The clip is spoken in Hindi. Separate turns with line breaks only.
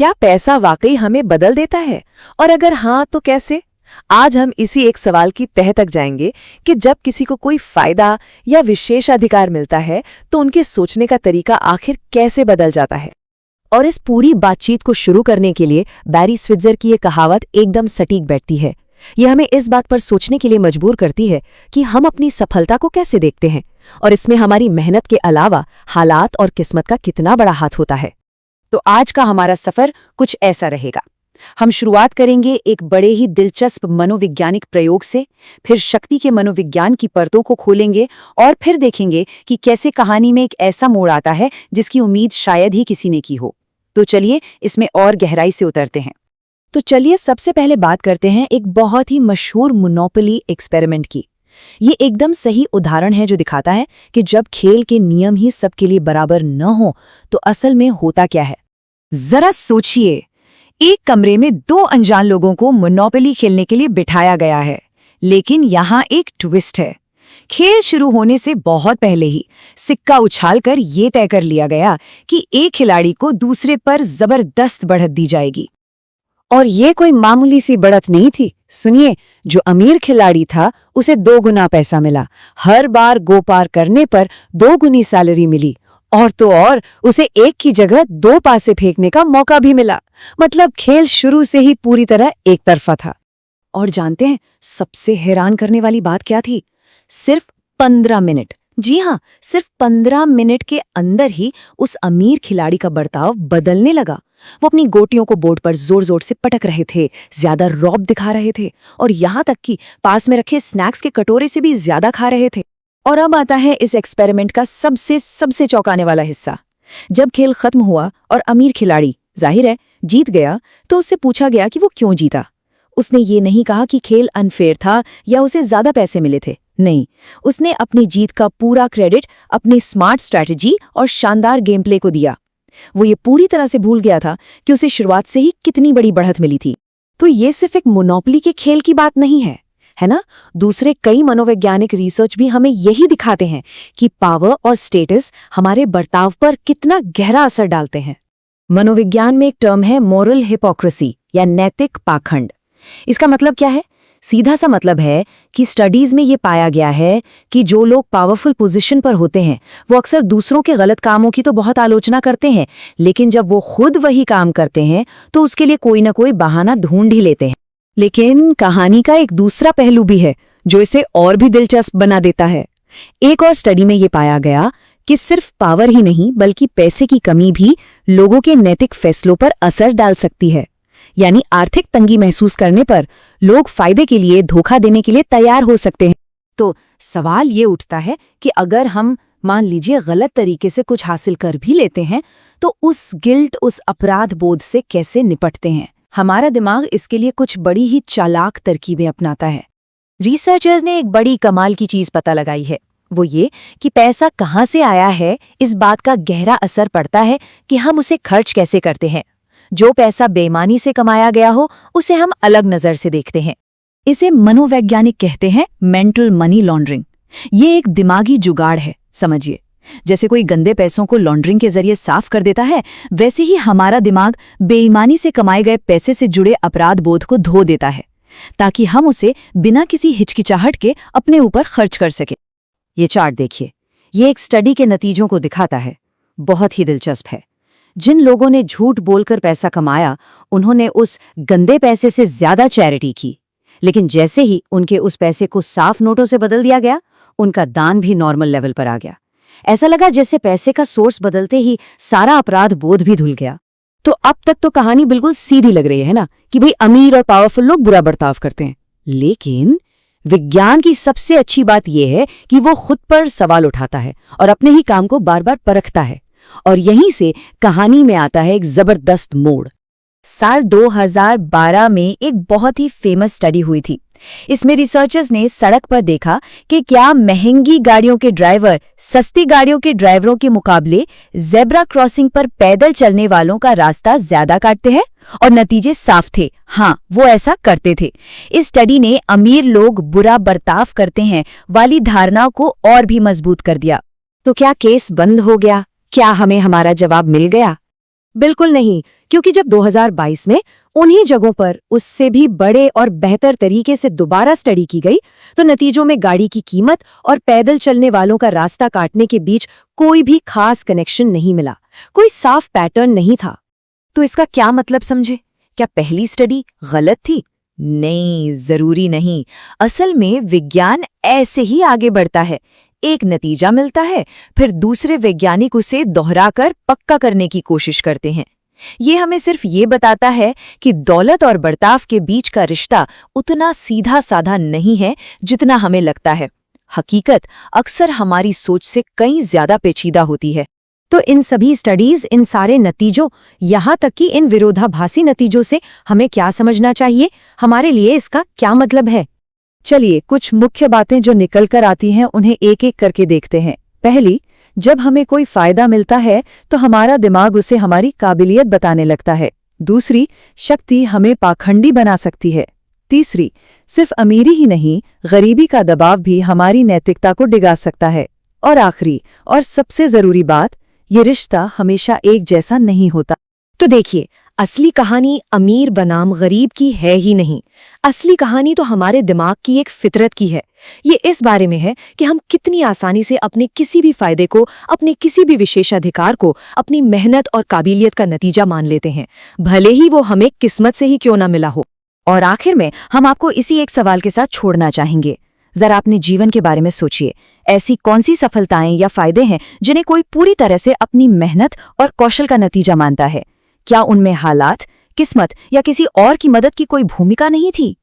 क्या पैसा वाकई हमें बदल देता है, और अगर हाँ तो कैसे? आज हम इसी एक सवाल की तह तक जाएंगे कि जब किसी को कोई फायदा या विशेषाधिकार मिलता है तो उनके सोचने का तरीका आखिर कैसे बदल जाता है।
और इस पूरी बातचीत को शुरू करने के लिए बैरी स्विट्जर की ये कहावत एकदम सटीक बैठती है। ये हमें इस बात पर सोचने के लिए मजबूर करती है कि हम अपनी सफलता को कैसे देखते हैं और इसमें हमारी मेहनत के अलावा हालात और किस्मत का कितना बड़ा हाथ होता है। तो आज का हमारा सफर कुछ ऐसा रहेगा। हम शुरुआत करेंगे एक बड़े ही दिलचस्प मनोवैज्ञानिक प्रयोग से, फिर शक्ति के मनोविज्ञान की परतों को खोलेंगे और फिर देखेंगे कि कैसे कहानी में एक ऐसा मोड़ आता है जिसकी उम्मीद शायद ही किसी ने की हो। तो चलिए इसमें और गहराई से उतरते हैं। तो चलिए सबसे पहले बात करते हैं एक बहुत ही मशहूर मोनोपोली एक्सपेरिमेंट की। ये एकदम सही उदाहरण है जो दिखाता है कि जब खेल के नियम ही सबके लिए बराबर न हो तो असल में होता क्या है। जरा सोचिए, एक कमरे में दो अनजान लोगों को मोनोपोली खेलने के लिए बिठाया गया है, लेकिन यहाँ एक ट्विस्ट है। खेल शुरू होने से बहुत पहले ही सिक्का उछालकर ये तय कर लिया गया कि एक खिलाड़ी को दूसरे पर जबरदस्त बढ़त दी जाएगी। और ये कोई मामूली सी बढ़त नहीं थी। सुनिए, जो अमीर खिलाड़ी था उसे 2 गुना पैसा मिला, हर बार गो पार करने पर 2 गुनी सैलरी मिली, और तो और उसे एक की जगह 2 पासे फेंकने का मौका भी मिला। मतलब खेल शुरू से ही पूरी तरह एक तरफा था। और जानते हैं सबसे हैरान करने वाली बात क्या थी? सिर्फ 15 मिनट, जी हाँ, सिर्फ 15 मिनट के अंदर ही उस अमीर खिलाड़ी का बर्ताव बदलने लगा। वो अपनी गोटियों को बोर्ड पर जोर जोर से पटक रहे थे, ज्यादा रौब दिखा रहे थे, और यहाँ तक कि पास में रखे स्नैक्स के कटोरे से भी ज्यादा खा रहे थे। और अब आता है इस एक्सपेरिमेंट का सबसे चौंकाने वाला हिस्सा। जब खेल खत्म हुआ और अमीर खिलाड़ी जाहिर है जीत गया, तो उससे पूछा गया कि वो क्यों जीता। उसने ये नहीं कहा कि खेल अनफेयर था या उसे ज्यादा पैसे मिले थे। नहीं, उसने अपनी जीत का पूरा क्रेडिट अपनी स्मार्ट स्ट्रैटेजी और शानदार गेम प्ले को दिया। वो ये पूरी तरह से भूल गया था कि उसे शुरुआत से ही कितनी बड़ी बढ़त मिली थी। तो ये सिर्फ एक मोनोपोली के खेल की बात नहीं है ना? दूसरे कई मनोवैज्ञानिक रिसर्च भी हमें यही दिखाते हैं कि पावर और स्टेटस हमारे बर्ताव पर कितना गहरा असर डालते हैं। मनोविज्ञान में एक टर्म है मोरल हिपोक्रेसी या नैतिक पाखंड। इसका मतलब क्या है? सीधा सा मतलब है कि स्टडीज में ये पाया गया है कि जो लोग पावरफुल पोजीशन पर होते हैं वो अक्सर दूसरों के गलत कामों की तो बहुत आलोचना करते हैं, लेकिन जब वो खुद वही काम करते हैं तो उसके लिए कोई ना कोई बहाना ढूंढ ही लेते हैं। लेकिन कहानी का एक दूसरा पहलू भी है जो इसे और भी दिलचस्प बना देता है। एक और स्टडी में ये पाया गया कि सिर्फ पावर ही नहीं बल्कि पैसे की कमी भी लोगों के नैतिक फैसलों पर असर डाल सकती है। यानी आर्थिक तंगी महसूस करने पर लोग फायदे के लिए धोखा देने के लिए तैयार हो सकते हैं। तो सवाल ये उठता है कि अगर हम मान लीजिए गलत तरीके से कुछ हासिल कर भी लेते हैं तो उस गिल्ट, उस अपराध बोध से कैसे निपटते हैं? हमारा दिमाग इसके लिए कुछ बड़ी ही चालाक तरकीबें अपनाता है। रिसर्चर्स ने एक बड़ी कमाल की चीज पता लगाई है, वो ये कि पैसा कहाँ से आया है इस बात का गहरा असर पड़ता है कि हम उसे खर्च कैसे करते हैं। जो पैसा बेईमानी से कमाया गया हो उसे हम अलग नजर से देखते हैं। इसे मनोवैज्ञानिक कहते हैं मेंटल मनी लॉन्ड्रिंग। ये एक दिमागी जुगाड़ है, समझिए। जैसे कोई गंदे पैसों को लॉन्ड्रिंग के जरिए साफ कर देता है, वैसे ही हमारा दिमाग बेईमानी से कमाए गए पैसे से जुड़े अपराध बोध को धो देता है ताकि हम उसे बिना किसी हिचकिचाहट के अपने ऊपर खर्च कर सके। ये चार्ट देखिए, ये एक स्टडी के नतीजों को दिखाता है। बहुत ही दिलचस्प है। जिन लोगों ने झूठ बोलकर पैसा कमाया उन्होंने उस गंदे पैसे से ज्यादा चैरिटी की, लेकिन जैसे ही उनके उस पैसे को साफ नोटों से बदल दिया गया उनका दान भी नॉर्मल लेवल पर आ गया। ऐसा लगा जैसे पैसे का सोर्स बदलते ही सारा अपराध बोध भी धुल गया। तो अब तक तो कहानी बिल्कुल सीधी लग रही है ना, कि भाई अमीर और पावरफुल लोग बुरा बर्ताव करते हैं। लेकिन विज्ञान की सबसे अच्छी बात यह है कि वो खुद पर सवाल उठाता है और अपने ही काम को बार बार परखता है। और यहीं से कहानी में आता है एक जबरदस्त मोड़। साल 2012 में एक बहुत ही फेमस स्टडी हुई थी। इसमें रिसर्चर्स ने सड़क पर देखा कि क्या महंगी गाड़ियों के ड्राइवर सस्ती गाड़ियों के ड्राइवरों के मुकाबले ज़ेब्रा क्रॉसिंग पर पैदल चलने वालों का रास्ता ज्यादा काटते हैं, और नतीजे साफ थे। हाँ, वो ऐसा करते थे। इस स्टडी ने अमीर लोग बुरा बर्ताव करते हैं वाली धारणा को और भी मजबूत कर दिया। तो क्या केस बंद हो गया? क्या हमें हमारा जवाब मिल गया? बिल्कुल नहीं, क्योंकि जब 2022 में उन्हीं जगहों पर उससे भी बड़े और बेहतर तरीके से दोबारा स्टडी की गई, तो नतीजों में गाड़ी की कीमत और पैदल चलने वालों का रास्ता काटने के बीच कोई भी खास कनेक्शन नहीं मिला, कोई साफ पैटर्न नहीं था।
तो इसका क्या मतलब समझे? क्या पहली स्टडी गलत थी? नहीं, जरूरी नहीं। असल में विज्ञान ऐसे ही आगे बढ़ता है। एक नतीजा मिलता है, फिर दूसरे वैज्ञानिक उसे दोहराकर पक्का करने की कोशिश करते हैं। ये हमें सिर्फ ये बताता है कि दौलत और बर्ताव के बीच का रिश्ता उतना सीधा साधा नहीं है जितना हमें लगता है। हकीकत अक्सर हमारी सोच से कहीं ज्यादा पेचीदा होती है।
तो इन सभी स्टडीज, इन सारे नतीजों, यहाँ तक कि इन विरोधाभासी नतीजों से हमें क्या समझना चाहिए? हमारे लिए इसका क्या मतलब है?
चलिए, कुछ मुख्य बातें जो निकल कर आती हैं उन्हें एक एक करके देखते हैं। पहली, जब हमें कोई फायदा मिलता है तो हमारा दिमाग उसे हमारी काबिलियत बताने लगता है। दूसरी, शक्ति हमें पाखंडी बना सकती है। तीसरी, सिर्फ अमीरी ही नहीं, गरीबी का दबाव भी हमारी नैतिकता को डिगा सकता है। और आखिरी और सबसे जरूरी बात, ये रिश्ता हमेशा एक जैसा नहीं होता।
तो देखिए, असली कहानी अमीर बनाम गरीब की है ही नहीं। असली कहानी तो हमारे दिमाग की एक फितरत की है। ये इस बारे में है कि हम कितनी आसानी से अपने किसी भी फायदे को, अपने किसी भी विशेषाधिकार को अपनी मेहनत और काबिलियत का नतीजा मान लेते हैं, भले ही वो हमें किस्मत से ही क्यों ना मिला हो। और आखिर में हम आपको इसी एक सवाल के साथ छोड़ना चाहेंगे। जरा अपने जीवन के बारे में सोचिए, ऐसी कौन सी सफलताएं या फायदे हैं जिन्हें कोई पूरी तरह से अपनी मेहनत और कौशल का नतीजा मानता है? क्या उनमें हालात, किस्मत या किसी और की मदद की कोई भूमिका नहीं थी?